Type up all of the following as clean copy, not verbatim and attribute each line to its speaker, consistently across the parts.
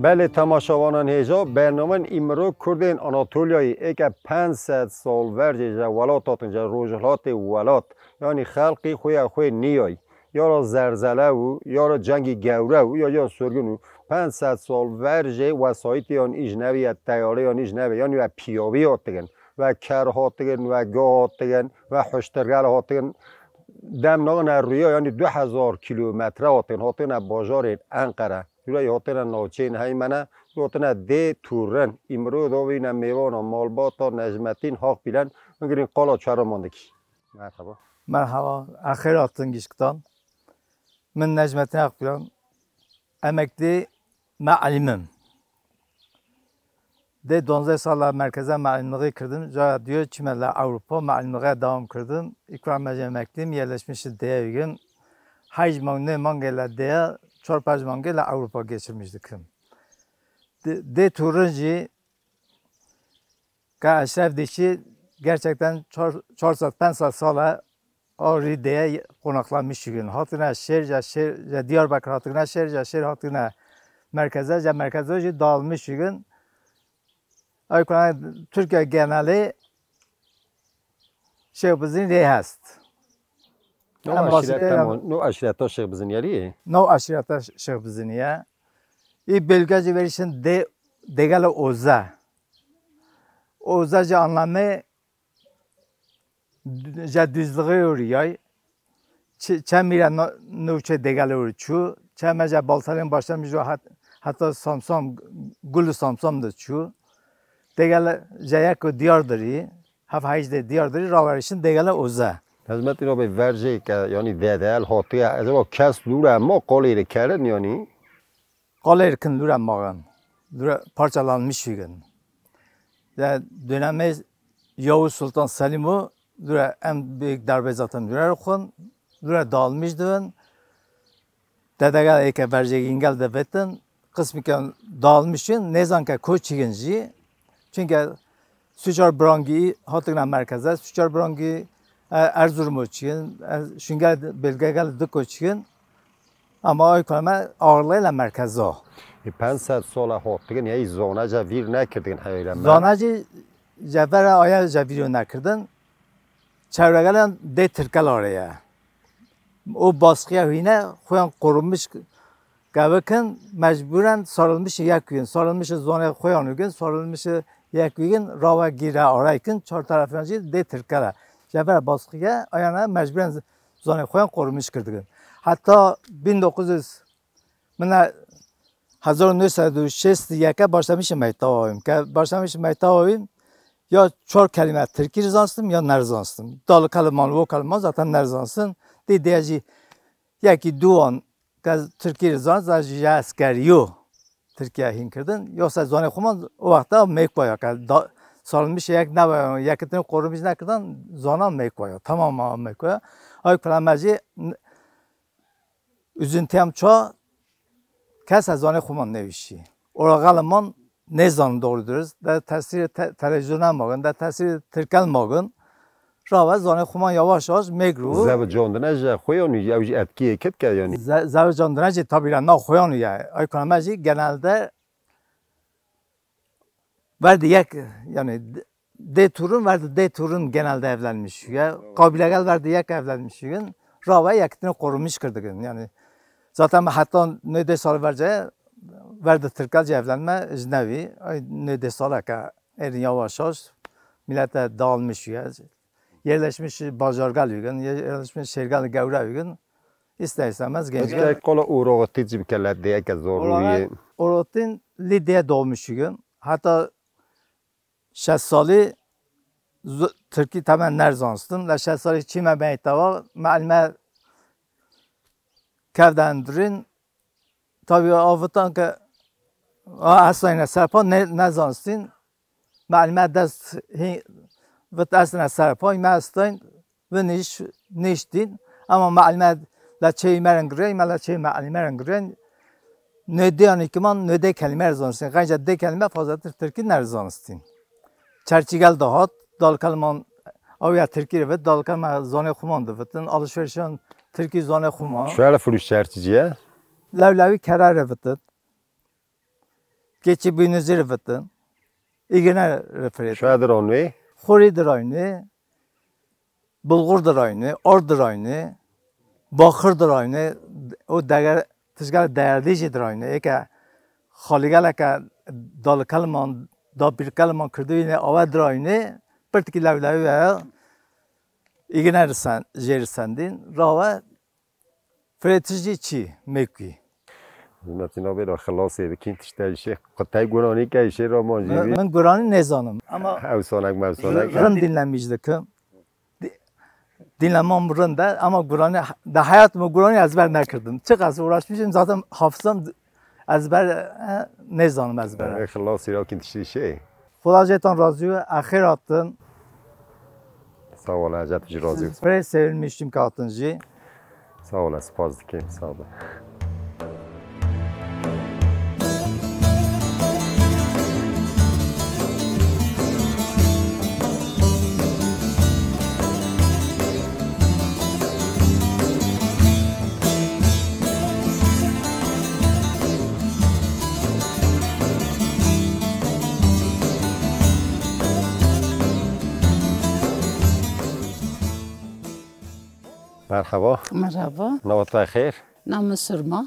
Speaker 1: بله تماشاوانان هیجا برنامه امرو کردین آناتولیایی ایک 500 سال ورجه جا ولات آتنجا روجلات ولات یعنی خلقی خوی نیای یا را زرزله و یا را جنگی گوره و یا سرگون 500 سال ورجه وسایتی آن ایجنوی یا تیاره آن ایجنوی یعنی و پیاوی آتگن و کر هاتگن و گاه هاتگن و حشترگل هاتگن دم ناغن رویا یعنی 2000 کیلومتر هاتگن باجار انقره یوری هاتن ناچین هایمنه هاتن ده تورن امرو دوینا میوان مالباتا نجمتین حق بیلن مگرین قالا چرا ماندکی مرحبا
Speaker 2: مرحبا اخیر آتن گیشکتان من نجمتین حق بیلن emekli معلمم ده 12 سال مرکز معلمliği kırdım. Sonra diyor çimelle Avrupa معلمliğe devam kırdım. İkramece emekliyim yerleşmişiz diye bir gün. Hacmanlı mangela diye çorpaj mangela Avrupa geçirmiştik. De turuncu ka Eşref dişi gerçekten 4 saat sonra oraya diye konaklanmış gün. Hatına şehir Diyarbakır hatına şehir hatına merkeze dağılmış gün. Türkiye geneli şey bizim rehast.
Speaker 1: نو aşireta şey bizim yeri.
Speaker 2: No aşireta şey bizim ya. İyi belgeci verişin degala oza. Ozaca anlamı ja düzlüğü oluyor. Çemira nuvçe degala oluyor. Çemece baltalın başlamış hatta samsam gülü samsam da çu. Degala jayako diyardırı. Hafayızda diyardırı ravarışın degala oza.
Speaker 1: Hizmet رو به ورجه که یعنی دهل هاتیه از او کس دوره ما قالی کردن یعنی
Speaker 2: قالی کن دوره ماغن دوره parçalanmış gün. Dönemi Yavuz Sultan Selim'i دوره en büyük darbe zaten دوره خون دوره dağılmıştı. Dedegel eke verce ingel de betin kısmı ki dağılmışın ne zaman ki koçiginci çünkü Sücar Brangi hatırlanan merkezde Sücar Brangi Erzurum için, şunlar belgeler de koçun, ama o konuda ağırlığıyla merkezde o.
Speaker 1: 500 سال هاتگن یه زانجا ویر نکردین حیران.
Speaker 2: زانجی جبر آیا جبیرو نکردن، چهارگلان ده ترکل آریه. او باسقیه هینه خوان قرمش گوکن مجبورن سالمش یک gün, سالمش زانه خوان gün, سالمش یک gün راه گیره آرایکن چهار طرفانجی ده ترکله. Ceber baskıya ayağına mecburen zone koyan korumuş kırdık. Hatta 1961'e başlamışım mektavayım. Başlamışım mektavayım. Ya çok kelime Türkçe zansın ya nerzansın. Dalı keliman, o keliman zaten nerzansın. Diyeceği yaki duan Türkçe zans az askeriyo Türkiye hinkırdın. Yoksa zone koman o vakta mekbaya salınmış yak ne var yakıtını korumuş ne kadar zonan mekvaya tamam mekvaya ay planmacı üzüntüm çok kes zone kuman nevişi oragalıman ne zan doğrudur da tesir televizyona mağın da tesir Türkel mağın rava zone kuman yavaş yavaş megru
Speaker 1: زب جاندنه خویانی یا etkiye kit که yani
Speaker 2: zab jandıracı tabiyle ne koyanu ya ay planmacı genelde vardı yani D turun vardı D turun genelde evlenmiş ya kabileler vardı yak evlenmiş gün rava yakıtını korumuş kırdık yani zaten hatta ne de sal vardı Türkçe evlenme ecnevi ne de salaka erin yavaş yavaş millete dağılmış ya yerleşmiş bazargal gün yerleşmiş şehirgal gavra gün ister istemez gençler
Speaker 1: kola uğrağı tecrübe keller diye ki zorluğu
Speaker 2: Oratin Lidya doğmuş gün hatta 60 سالی ترکی تمام نرزانستم. ل 60 سالی چی می‌بینید معلومه کردندرین تابی آفتان که اصلا سرپا نزانستین معلومه دست و اصلا سرپای ماستین و نیشتین اما معلومه ل چی مرنگری مال چی معلومه مرنگری ندیانی که من ندی کلمه نرزانستین قیچ دی کلمه فازت ترکی نرزانستین Çerçigel dahat, dalkalman avya Türkiye ve dalkalman zone kumandı vıtın alışverişin Türkiye zone kuman.
Speaker 1: Şöyle furuş çerçiğe.
Speaker 2: Levlevi karar vıtın. keçi boynuzu rıfıtın. İgine rıfıtın.
Speaker 1: شاید رانوی
Speaker 2: Xoridir aynı. Bulgurdur aynı. Ordur aynı. Bakırdır aynı. O değer, tezgah değerlicedir aynı. Eke xaligel eke dalı kalman, da bir kalman kırdı yine avadır aynı. Pırtıki levlevi veya İgine jerisendin. Rava فرتیجی چی میگی؟
Speaker 1: مثلا به خلاصه بکین تشتایشه قطعی گرانی که ایشه را ماجیبی
Speaker 2: من گرانی نزانم اما
Speaker 1: اوسانک موسانک
Speaker 2: رند dinlemişdim. Dinlemem rında ama Kur'an'ı da hayatımı Kur'an'ı ezber nekirdim. Çıkası uğraşmışım zaten hafızam ezber ne zanım ezber.
Speaker 1: خلاصی را کین تشتایشه
Speaker 2: خدا جهتان razı اخیر attın.
Speaker 1: sağ ol Hacet razı olsun.
Speaker 2: Sprey sevilmiştim katıncı.
Speaker 1: Sağ ol spas dikeyim sağ ol. مرحبا.
Speaker 3: مرحبا.
Speaker 1: نوات خیر.
Speaker 3: نام سرما.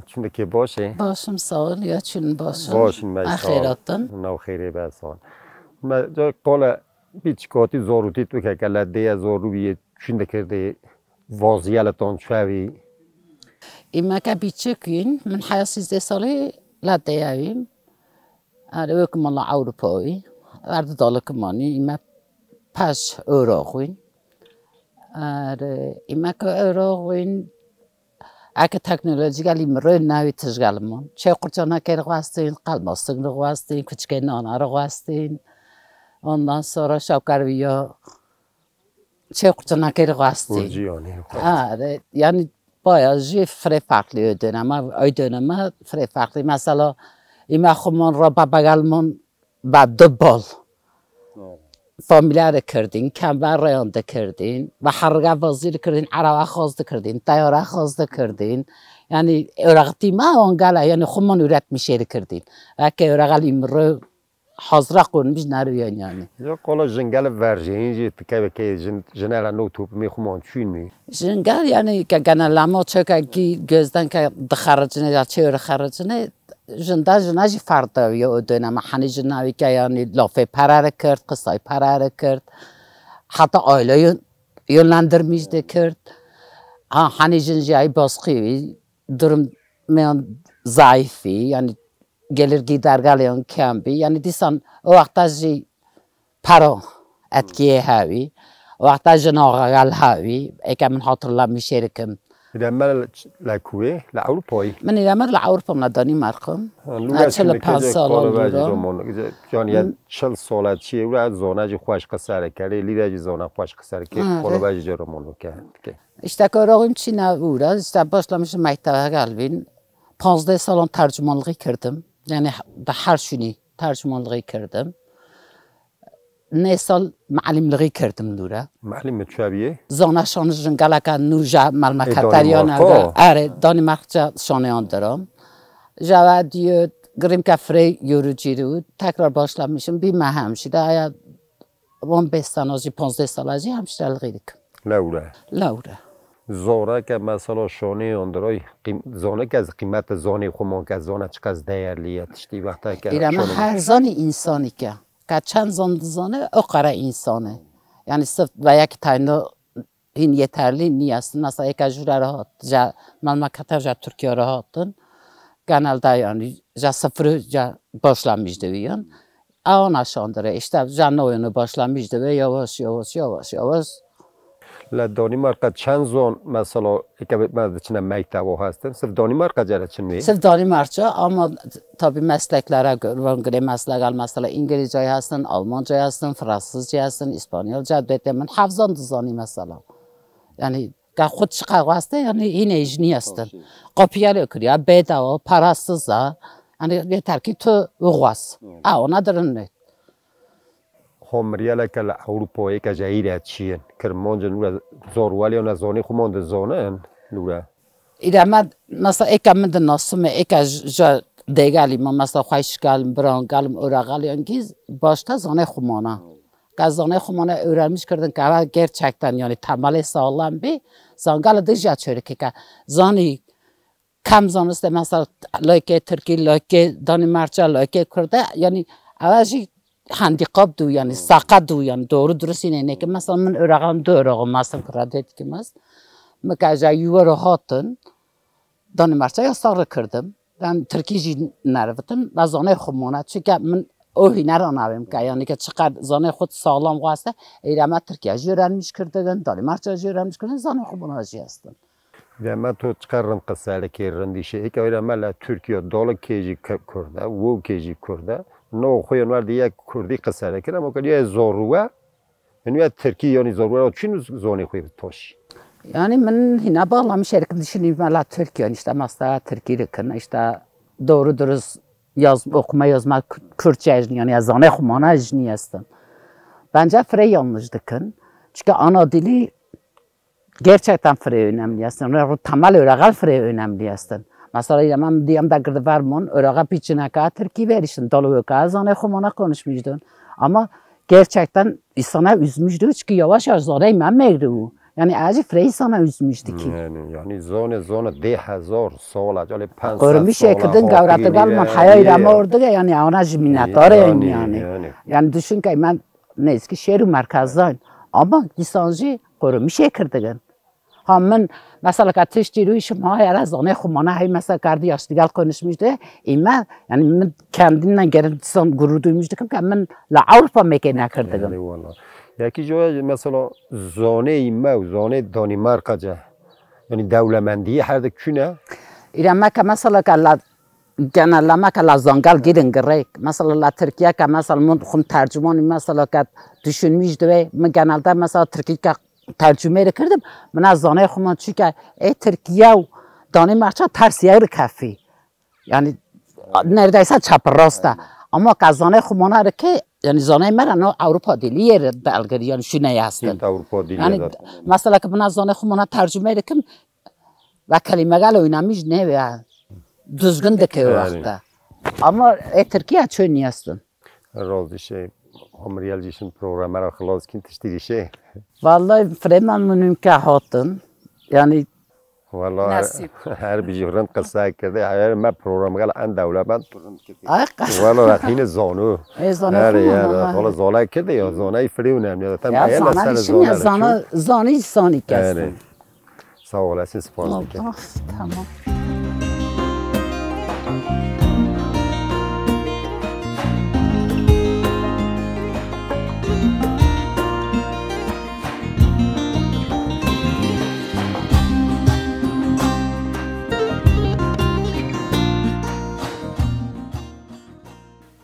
Speaker 1: چون که باشه.
Speaker 3: باشم سال یا چون باشم.
Speaker 1: باشین
Speaker 3: اخیراتن.
Speaker 1: نو خیره بسان. ما جا قال بیچ کاتی زاروتی تو که لده زارویی چون کرده وازیالتان شوی.
Speaker 3: ایما که بیچه کن من حیا 13 ساله لده یایم. آره وکم الله اروپایی. ورد دالکمانی ایما پس اوراقوین. آره ایما که اوراقوین اگه تکنولوژی گلی مرای نوی تشغالمون چه قرچانا که رقاستین قلماستین رقاستین کچکه نانا رقاستین ondan sonra şapkarviya çe قرچانا که رقاستین آره yani bayağı fre farklı ödün ama ödünümü fre farklı mesela ima خمان را ببگلمون و دو بال فامیلار کردین کمبر رایانده کردین و حرگه وزیر کردین عراق خواسته کردین تیاره خواسته کردین یعنی ارقتی ما آنگله یعنی خودمان ارت میشه کردین اگه ارقل امرو حاضر کنمیش نرویان یعنی
Speaker 1: یا قالا جنگل ورژینی که جنگل نو توپ میخوام چون می
Speaker 3: جنگل یعنی که گنلما چه که گزدن که دخارجنه یا چه خارجنه جناجی فردایی و دنم حنی جناوی که یعنی لافه پراره کرد قصای پراره کرد حتی آیله یونلندر میجده کرد حنی جنجی باسقیوی درم میان ضعیفی یعنی gelir gidergaliyon kembi yani disan o vaktaji para etkiye havi o vaktaji nağagal havi ekam hatırlamış erikim
Speaker 1: İremel la kuve la Avrupa'yı
Speaker 3: من إرامر لأوروبا من دانمارکم 45 سال
Speaker 1: دورم yani 40 سال چیه و از زونه جی خوش قصر کرده لیده جی زونه خوش قصر که کلا باجی جرمونو کرد
Speaker 3: işte kararım Çin'e uğra işte başlamışım mektebe gelbin 15 سال tercümanlığı kırdım yani da her şeyi tercümanlığı kırdım ne sal معلمlığı kırdım dura
Speaker 1: معلم چوبیه
Speaker 3: زانه شانه گلکه نوجا ملمکتریان اره دانمارکچا شانه آندرام جواد دیو گریم کفری یوروچی رو تکرار başlamışım bir همشیده آیا 15 سال 15 سال همشیرلغی دیکم
Speaker 1: لورا زاره که مثلا شانه آندرای زانه که از قیمت زانه خودمان که زانه چقدر از değerliye تشتی وقتا که
Speaker 3: ایرما هر زانی انسانی که چند زانه o kara insanı yani sırf veya ki tane این yeterli نیست مثلا یک جور راحت جا مملکت جا ترکیه راحتن genelde yani جا sıfır جا başlamıştı yani آن aşağıdır işte canlı oyunu başlamıştı ve yavaş
Speaker 1: لا دانمارک چند زون مثلا که من چنین مکتب هستم صرف دانمارک جره چنین
Speaker 3: sırf Danimarka ama tabii mesleklere göre meslekler mesela İngilizce yazsın, Almanca yazsın, Fransızca yazsın, İspanyolca dedim hafızan düzeni mesela yani که خود چقدر واسطه یعنی این ایجنی هستن قاپیاله کریه بداوا parasız ha yani yeter ki tu uğas ona درن
Speaker 1: همریاله که اروپایی که جایره چیه کرمانج نور زاروالی و نزانی خماند زانن نوره
Speaker 3: ایده من مثلا اکم من ناسم اکج جا دیگری ما مثلا خوشگل برانگل اوراقل یعنی باشتا زانه خمانه که زانه خمانه اورمیش کردن که اول گر چکتن یعنی تمال سالم بی زانگل دیجا چوری که زانی کم زانسته مثلا لایک ترکی لایک دانمارچا لایک کرده یعنی اولش هندیقاب دو یعنی ساقط دو یعنی دور درستی نه که مثلا من اوراقم دو اوراق مثلا کرده که ماست مکه یوار هاتن دانمارچا یا سال کردم من ترکیجی نرفتم و زانه خمانه چون که من اوهی نرانم که یعنی که چقدر زانه خود سالم واسه ایران ترکیه جوران میش کردن دانمارچا جوران میش کردن زانه خمانه جی هستن
Speaker 1: و من تو چقدر قصه که رندیشه ای که ایران مال ترکیه دال کیجی کرده و کیجی کرده نو خوی نور دیگه کردی قصه کرده ما که زاروه یعنی ترکیه یعنی زاروه چین زانه خوی توش
Speaker 3: yani من هنا بالله مش هيك düşüneyim valla Türkiye işte mesela Türkiye'deki işte doğru dürüst okuma yazma Kürtçe yani yazane kumana jniyestin. Bence Frey yanlışdıkın. Çünkü ana dili gerçekten Frey önemli aslında. Yani temel öğregal Frey önemli aslında. Mesela ben diyem de girdi vermon öğregal piçine kadar Türkiye veriştin. Dalı kadar yazane kumana konuşmuştun. Ama gerçekten insana üzmüştü çünkü yavaş yavaş zaneyi ben meyru. Yani acı Frey sana üzmüştü ki.
Speaker 1: Yani zone 10,000 سال اجال 500
Speaker 3: قرمی شکردن گوراتگال من حیای رمورده yani آنها minnettar yani düşün ki ben neyse ki şehir merkezden ama lisancı قرمی şekirdigan. Hamın mesela katıştı rüyüşüm ha her zane khumana hay mesela kardi yaşlıgal konuşmuştu. İma yani ben kendimden gerçekten gurur duymuştum ki ben la Avrupa mekana kırdıgan.
Speaker 1: یکی جای مثلا زانه ایمه و زانه دانمارک جا یعنی دولمندی هر دکونه
Speaker 3: ایران که مثلا که genelleme که لازانگال گیرن گرک مثلا لا ترکیه که مثلا من خون ترجمانی مثلا که düşünmüştü ve من genelde mesela Türkiye که ترجمه کردم من از زانه خودم چی که ای ترکیه و دانمارک ترسیه رو کافی yani neredeyse çaprazda ama که زانه خودم رو که yani زانه مرا Avrupa dili yeri belgeri yani şu ne yazdı.
Speaker 1: Avrupa dili
Speaker 3: yani mesela ki buna zane xumana tercüme edekim ve kelimeler oynamış ne ve düzgün de ki o vakta. Ama Türkiye çöğün yazdı.
Speaker 1: Razı şey. Ameriyal jişin programı خلاص کن تشتری شه.
Speaker 3: Vallahi Freman mümkün hatın yani
Speaker 1: والله هر بیجی فرند قصه کرده هر ما پروگرام گل ان دولت والله رخین زانو هر یار حالا زاله کرده یا زانه فریون هم یاد تام ایل سر زانه
Speaker 3: زانی کسی
Speaker 1: سوال است سپاس میکنم
Speaker 3: تمام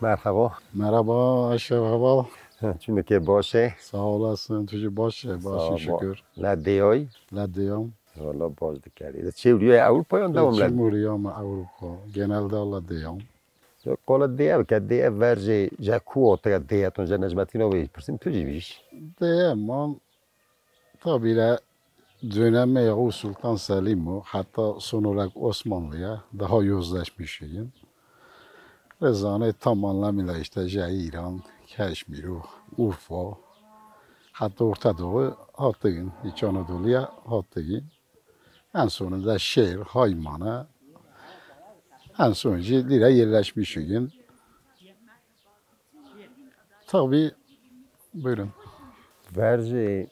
Speaker 1: مرحبا
Speaker 4: مرحبا اشرف
Speaker 1: چونه که باشه
Speaker 4: sağ olasın tuju باشه şükür
Speaker 1: لدیای والا باز دکاری چه وریای اروپا یا دوام لد
Speaker 4: Cumhuriyet Avrupa genelde لدیام
Speaker 1: قال دیه که دیه ورژه جکو تا دیه تون جنجمتینا وی پرسیم تو چی بیش
Speaker 4: دیه من tabii dönemi Yavuz Sultan Selim hatta son olarak Osmanlı'ya daha yozlaşmışım. Rezane tam anlamıyla işte İran, Keşmir, Urfa, hatta Orta Doğu Hatay'ın, İç Anadolu'ya Hatay'ın. En sonunda şehir, Hayman'a, en sonuncu lira yerleşmişim. Tabii, buyurun.
Speaker 1: Verce,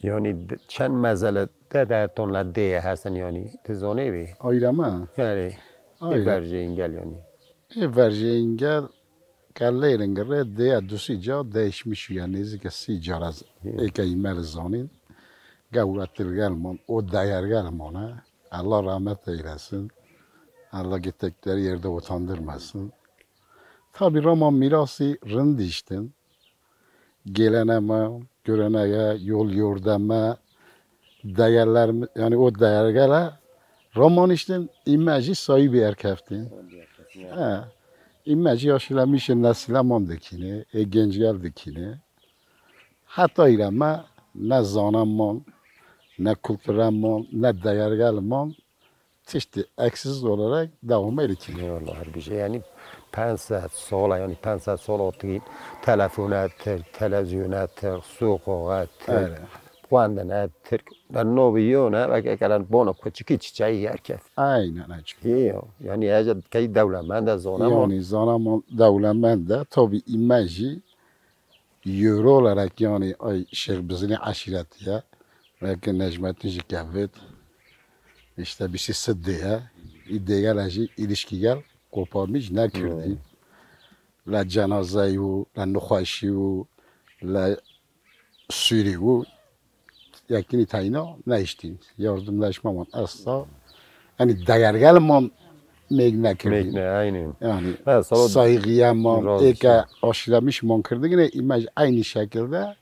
Speaker 1: yani çend mezele de tonla diye hasen yani, tezone mi?
Speaker 4: Ayrı mı?
Speaker 1: Yani, verce engel yani.
Speaker 4: Verce engel, kallerin göre diye düsica değişmiş yani zikasi caraz ekaymer zanin. Gavratil gelman, o değer gelmana. Allah rahmet eylesin. Allah gittikleri yerde utandırmasın. Tabi Roma mirası rındiştin. Geleneme, göreneye, yol yordama, değerler, yani o değerlere Roman işten imajı sahibi erkeftin. İmajı yaşlamışın neslemandakini, genç geldikini. Hatta ireme ne zanamman, ne kültüremman, ne değergelman تشتی اکسیز olarak devam ediyor.
Speaker 1: والله هر بیشه یعنی 500 سال یعنی 500 سال آتین تلفنات تلویزیونات سوقات
Speaker 4: Evet.
Speaker 1: خواندن ترک در نویونه و که کلان بانو کوچیکی چیچایی هرکس
Speaker 4: Aynen öyle.
Speaker 1: یعنی اجد کی دولتمند از آنها
Speaker 4: Yani zaman devletmende tabi imajı euro olarak yani ay şerbizini aşiretiye ve ki Necmettin Jikavet işte bir şey sıddıya ideoloji ilişkiler koparmış ne kırdı. La cenazeyi, la nukhaşiyi, la sürüyü yakini tayina ne iştin. Yardımlaşmamın asla hani değergelman megne kırdı.
Speaker 1: میکنه aynı.
Speaker 4: Yani
Speaker 1: Ha, sonra
Speaker 4: saygıya man,
Speaker 1: razı
Speaker 4: eka aşılamış man kırdı yine imaj aynı şekilde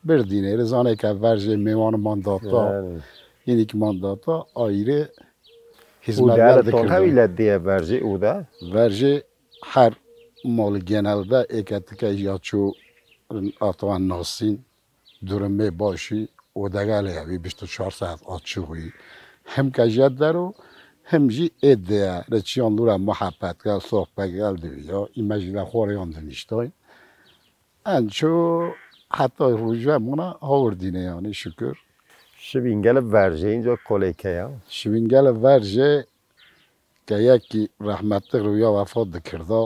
Speaker 4: bir dine rızane ki verce mevan mandata
Speaker 1: yani.
Speaker 4: yine ki mandata ayrı
Speaker 1: او
Speaker 4: hizmetler de
Speaker 1: دلتون
Speaker 4: kırdı.
Speaker 1: همیله دیه ورژه او ده
Speaker 4: Verce her mal genelde ekatike yaçu atan nasin durumu başı o da gale bir 24 saat açığı hem kajadlar o hem ji edya reçiyon lura muhabbet gel sohbet gel diyor imajla xorayan deniştay en çok hatta ruja buna havurdine yani şükür
Speaker 1: شبینگل ورژه اینجا کلیکه یا
Speaker 4: şivingel verce که یکی رحمت رویا وفات دکرده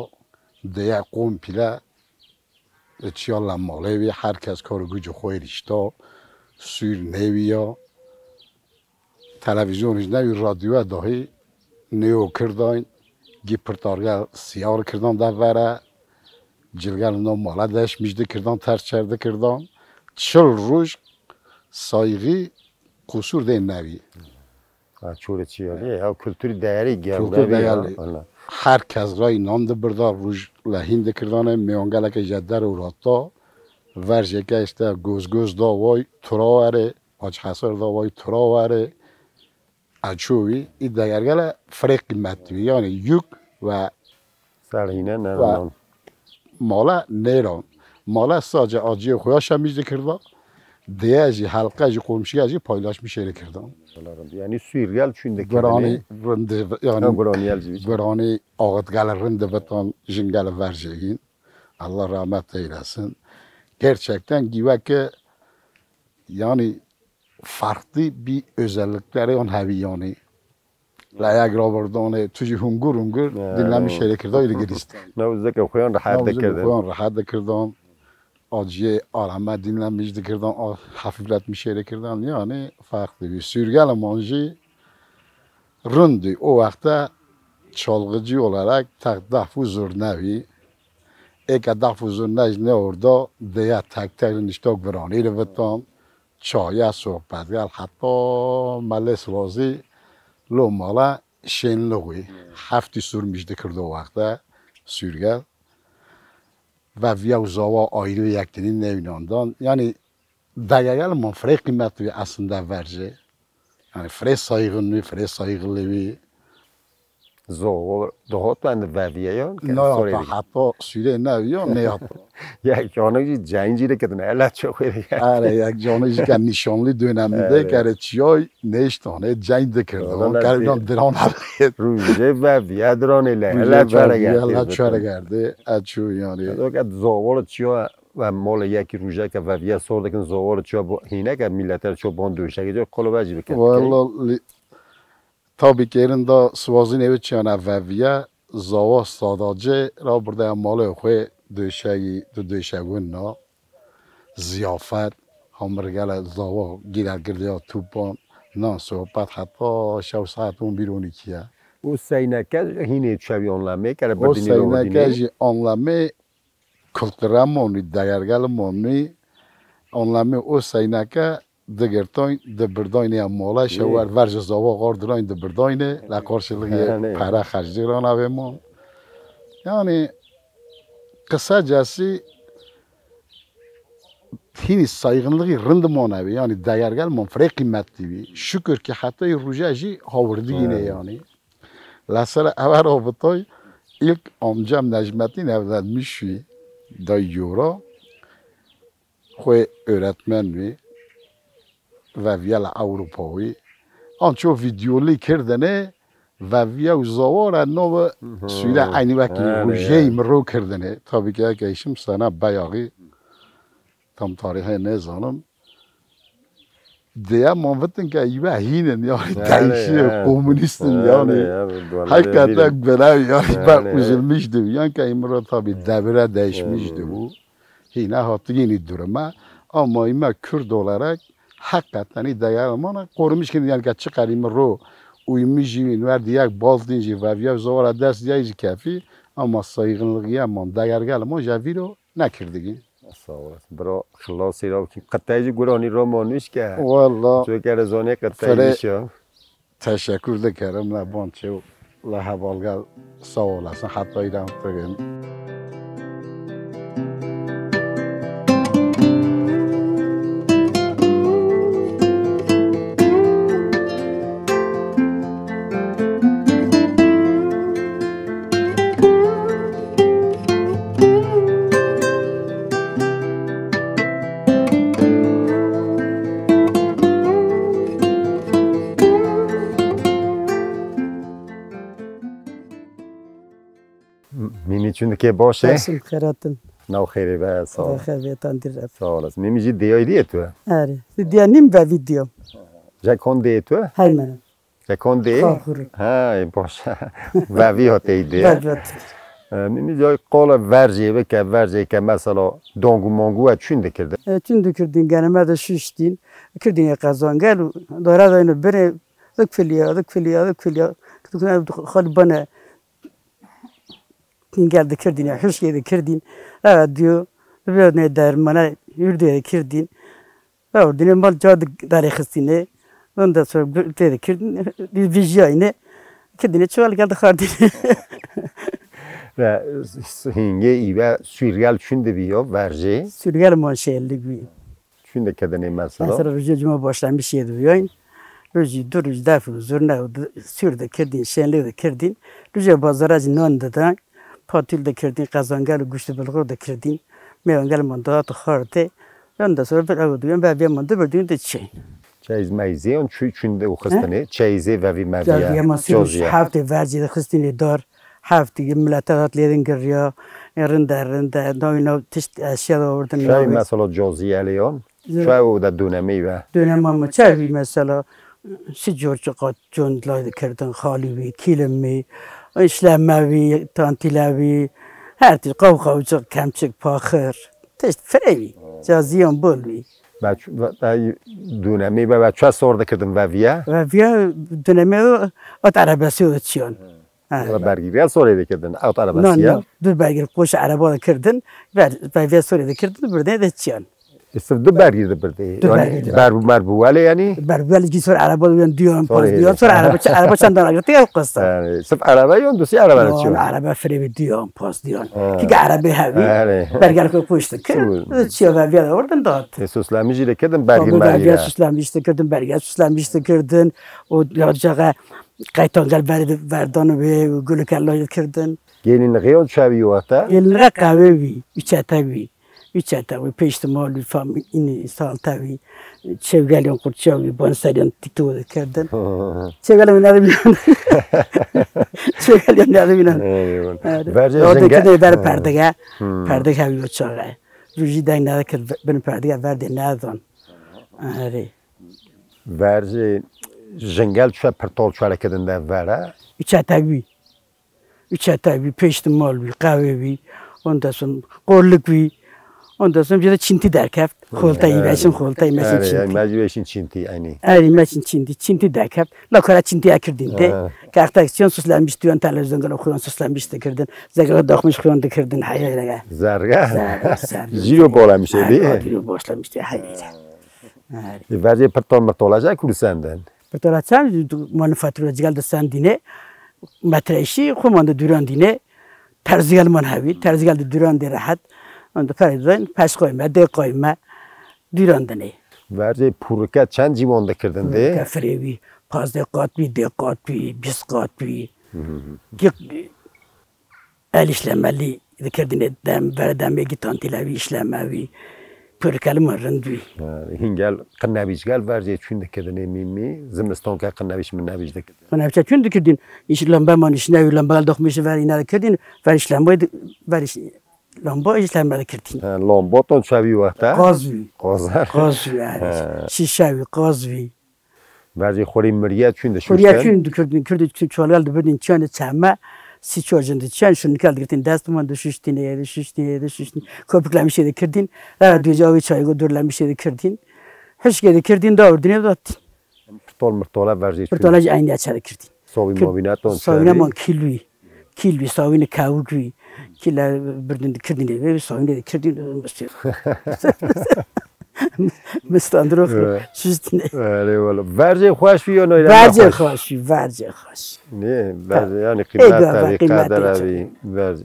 Speaker 4: دیگه قوم پیله چیالا مالوی هر کس کار گوجه خوی رشتا سویر نویا تلویزیونش نوی رادیو داهی نیو کردن گی پرتارگل سیار کردن دوره جلگل نو مالا دش میجده کردن ترس چرده کردن چل روش سایغی قصور دین نوی
Speaker 1: چوره چی یا یا کلتوری دیاری گرده
Speaker 4: کلتور دیاری.
Speaker 1: بیا
Speaker 4: هر کس رای نام ده بردار روش لحین ده کردانه میانگله که جده رو راتا ورژه که işte göz da vay tura vare aç hasar da vay tura vare açuvi idegergele فرق قیمتی yani yük ve
Speaker 1: سرینه نه
Speaker 4: و mala neran mala sadece acıya koyaşa müjde kırda diye halka komşuya paylaşmış yere kırdan
Speaker 1: یعنی سویرگل چونده
Speaker 4: Granny rende yani
Speaker 1: گرانیل جوی
Speaker 4: Granny ağıtgala rende vatan jingale vereceğin Allah rahmet eylesin. Gerçekten gibi ki yani farklı bir özellikleri on hevi yani. Layak rabardane tuji hungur dinlemiş yere kırda öyle girist.
Speaker 1: نوزده که خویان راحت
Speaker 4: Navzu
Speaker 1: دکرده
Speaker 4: koyan rahat da kırdan. Acıya arama dinlenmiş de kırdan. Hafifletmiş yere kırdan. Yani farklı bir sürgel manji ründü. O vakte çalgıcı olarak takdahfu zurnevi. Eka dahfu zurnej ne orada diye tek niştak verani ile vatan çaya sohbet gel hatta malis razı lo mala şenliği hafti sürmüş de kırdı o vakte sürgel ve via zava ayrı yektinin nevinandan yani dayayal man fre kıymetli aslında verce yani fre saygınlığı
Speaker 1: زوال دهات بند وویه یا
Speaker 4: نه حتی سوره نه یا نه
Speaker 1: یک جانه جنگیره که دونه علت چه خیلی
Speaker 4: آره یک جانشی که نشانلی دونمیده که چیای نشتانه جنگ دکردن کردن دران هست
Speaker 1: روزه وویه درانه علت
Speaker 4: چاره گرده اچو یعنی
Speaker 1: که زوال چیا و مال یکی روزه که وویه سورده که زوال چیا هینه که ملتر چیا بان دوشه که جا کلو بجی بکن
Speaker 4: والله tabii ki yerinde Svazin evi çana veviye zava sadacı ra burada malı koy döşeğin na ziyafet hamburger zava gider girdiya tupan na sohbet hatta şav saat 11-12'ye.
Speaker 1: O seyneke hine çevi anlamı kere
Speaker 4: O
Speaker 1: berdini
Speaker 4: seyneke anlamı kültüremoni değergelmoni anlamı o seyneke دگرتاین دبرداینی مالا شوار ورج زاوا قاردراین دبرداینه لقارشلگی پره خرجیران اویمان یعنی قصه جاسی هینی سایغنلگی رند مانوی یعنی دیرگل من فرق قیمتی بی شکر که حتی روژه جی هاوردینه یعنی لسر اول رابطای ilk amcam Necmettin evlenmiş da yura خوی öğretmen mi ve viyala Avrupa'yı. Anço videolu kırdığını و ویا و زوار نو سویلا عینی وکی روژه مرو کردنه تا بگه که ایشم سنه بیاقی تام تاریخ نزانم دیگه منفتن که ایوه هینن یعنی تایشی کمونیستن یعنی حقیقتا بلاوی یعنی بر uzulmuş diyor yani ki imro tabi devre değişmişti bu yine hattı yeni duruma ama ima Kürt olarak hakikaten değerli korumuş ki yani ki çıkar imro uymuş verdi yak baltıncı ve ya zavara ders diyeceği kafi ama saygınlığı yaman değerli ama javiro nekirdi.
Speaker 1: sağ olasın. Bro, خلاصی را که قطعی گرانی را مانوش که
Speaker 4: والله
Speaker 1: تو که رزانی قطعی میشه.
Speaker 4: Teşekkür ederim la bonço la havalga sağ olasın hatta İran tırın.
Speaker 1: میمی چون که باشه
Speaker 5: Asıl kıratın.
Speaker 1: نو خیلی به سال
Speaker 5: Xeviyetan diref.
Speaker 1: سال است میمی جی دیای دیه تو
Speaker 5: Ari. Diyanim ve video.
Speaker 1: جکن دیه تو
Speaker 5: Haymen.
Speaker 1: جکن دیه
Speaker 5: Kahur.
Speaker 1: ها باشه و وی ها دیه
Speaker 5: Evet.
Speaker 1: میمی جای قال ورجی و که ورجی که مثلا دانگو مانگو چون دکرده
Speaker 5: Çün dükürdün gelime de şiştin. Kürdün kazan gel. Dora da yine bire dık filiya. Khal bana. Geldi Kürdün ya. Hüş geldi Kürdün. Evet diyor. Bir ne der bana yürüdü Kürdün. Ordine mal cadı tarihçisine. Ondan sonra dedi Kürdün vijyayne. Kürdün'e çuval geldi Khardin.
Speaker 1: و هنگه ایوه سویرگل چون بیا ورجی
Speaker 5: Sürgel manşelli bir.
Speaker 1: چون کدنی مثلا
Speaker 5: Mesela Rüzgar Cuma başlamış şeydi bu yayın. Rüzgar dur defa zurna sürde kirdin şenli de kirdin. Rüzgar bazaracı nanda da patil de kirdin kazangal güçlü bulgur da kirdin. Mevangal mandat xarde. Ondan sonra bir avuduyan ben mandat bir düğün de çey.
Speaker 1: چیز میزی اون چون ده خستنه چیزی و وی
Speaker 5: Ya
Speaker 1: مبیا
Speaker 5: masir
Speaker 1: جزیه
Speaker 5: hafte verci de xistini dar. Hafte milletler lerin giriyor. Rında noyno tişt eşya da oradan.
Speaker 1: شاید مثلا جزیه لیون شاید او در دونمی و
Speaker 5: Dönem ama çevi mesela Sicurcu cundlaydı kırdın halivi, kilimi, işlenmevi, tantilevi, her türlü kavgavcık, kemçik, pakır. Teşt frevi, caziyon bulvi.
Speaker 1: دونمی و چه سورده کردن و ویه
Speaker 5: Ve via dönemi at arabası uçuyon.
Speaker 1: و برگیری سوریده کردن اوت
Speaker 5: No,
Speaker 1: عربسیه
Speaker 5: no. Dur belki koş araba kırdın, ve via soruyu kırdın, burada da çiyon.
Speaker 1: استف دو برگیرده برده
Speaker 5: دو
Speaker 1: یعنی
Speaker 5: برگیرده.
Speaker 1: مربوله یعنی
Speaker 5: Belki gitsor araba diyon, pas
Speaker 1: Sorry.
Speaker 5: diyor, sonra araba çandan alıyor, diyor kısa.
Speaker 1: صف عربه یا دوسی عربه
Speaker 5: No,
Speaker 1: چیون
Speaker 5: araba frevi diyor, pas diyor. Ki araba heavy.
Speaker 1: آره
Speaker 5: Berger koy pushtu. Çiyor ve via oradan da.
Speaker 1: سوسلامی جیره کردن برگیر
Speaker 5: Berger
Speaker 1: برگیره
Speaker 5: süslenmişti kırdın, berger süslenmişti kırdın. O yacağa kaytan gel verdan ve gülük Allah'ı kırdın.
Speaker 1: gelin غیان چوی وقتا
Speaker 5: Eline kahve vi, üç etavi, peşte malı fam ini saltavi. Çevgeliyon kurçavi, bonseryon tiktoğu kırdın. Çevgeliyon ne bilmiyorum. Çevgeliyon ne bilmiyorum.
Speaker 1: Verce
Speaker 5: Orada
Speaker 1: zenge
Speaker 5: kده ver perdege, perdege hevi uçağı. Ruji denk ne kır benim perdege verdi ne zon. Ari.
Speaker 1: verce جنگل چه پرتال چوله کردن در وره
Speaker 5: Üç etavi, peşte malı, kahve vi. Ondan sonra kolluk vi. Ondan sonra bir de çinti derkef. Koltayı versin, koltayı versin
Speaker 1: آره
Speaker 5: çinti.
Speaker 1: مجبورشین چینتی اینی
Speaker 5: Ari mesin çinti derkef. Lakara çinti akırdığında. Kartaksiyon süslenmiş diyorsun televizyonda okuyan süslenmiş de kırdın. Zegara dokmuş kuyan da kırdın. Hayır.
Speaker 1: زرگه
Speaker 5: Zar.
Speaker 1: زیرو بالا میشه دی
Speaker 5: Hayır. Başlamıştı. Hayır.
Speaker 1: verce پرتال مرتالجه کل سندن
Speaker 5: Pırtalaçan manifaturacıgal da sandine. Matreşi kumanda durandine. Terzigal manhavi. Terzigal da durandi rahat. Onda ferizden pes koyma, de koyma. Durandine.
Speaker 1: verce پورکه چند جیوان کردن دی
Speaker 5: Kafrevi. 15 kat bir, 10 kat bir, 20 kat bir. El işlemeli. Kırdine dem, verdem, tantilevi işlemevi. پرکلم رندوی
Speaker 1: هنگل قنابیش گل ورزی چون دکدنی میمی زمستان که قنابیش من نبیش دکد
Speaker 5: قنابیش چون دکردین ایش لامبه مانیش نوی لامبه داخل میشه وری نکردین وریش لامبه وریش لامبه ایش لامبه کردین
Speaker 1: لامبه تون شوی وقتا
Speaker 5: قازوی
Speaker 1: قازر
Speaker 5: قازوی شیشوی قازوی
Speaker 1: ورزی خوری مریه چون دشوشتن
Speaker 5: خوری چون دکردین کردی چوالال دبردین چان چمه سی چارجند چند شون کال گرفتین دست من دوششتین کپکلا میشه دکردین دو جاوی چای گو دور لمیشه دکردین هیچ کی دکردین داوردین دادین
Speaker 1: مرتاله ورزی چون
Speaker 5: مرتاله عینی چرا کردین
Speaker 1: ساوی مابیناتون
Speaker 5: ساوی من کیلوی ساوی کاوگوی کیلا بردن دکردین وی ساوی دکردین مستر مستندروخ شستین
Speaker 1: آره والا ورزی خوش یا نه
Speaker 5: ورزی خوش
Speaker 1: نه ورزی یعنی قیمت قدر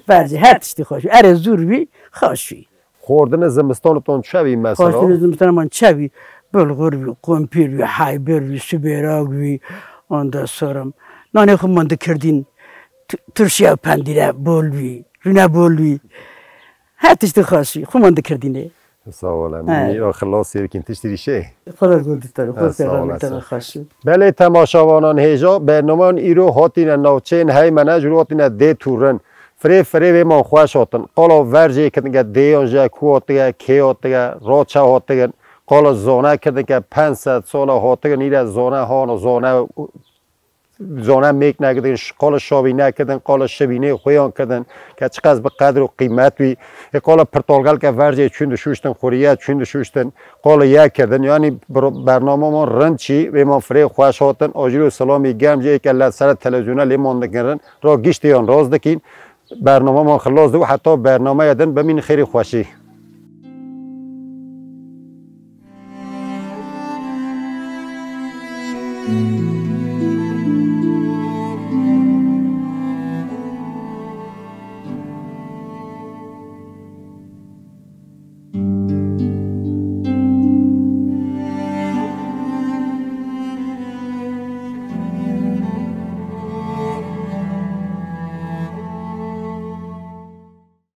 Speaker 5: ورزی هر چیزی خوش اره زور بی خوشی
Speaker 1: خوردن زمستانتون چوی مثلا
Speaker 5: خوردن زمستان من چوی بلغور بی قمپیر بی حایبر بی سبیراگ بی ondan sonra nane kumanda kırdin Türkiye pendire bol bی rüne bol bی her tişte خوشی kumanda kırdin
Speaker 1: sağ olun. یا خلاصی بکن تشتری شه.
Speaker 5: خدا گردی تر. خدا خوشی.
Speaker 1: بله تماشاوانان هیجا برنامه ایرو هاتین نوچین های مناجر هاتین دی تورن. فری ما خوش هاتن. قالا ورجی کردن که دیانجا کواتگه کیاتگه راچه هاتگن. قالا زانه کردن که 500 سال هاتگن ایره زانه هان و زانه میک نکردن قال شابی نکردن قال شبینه خویان کردن که چقدر به قدر و قیمت وی قال پرتغال که ورزی چون دشوشتن خوریت چون دشوشتن قال یک کردن یعنی برنامه ما رنچی و ما فری خوش هاتن آجر و سلامی گرم جایی که الله سر تلویزیون لیمان دکردن را گشتیان راز دکین برنامه ما خلاص دو حتی برنامه یدن بمین خیلی خوشی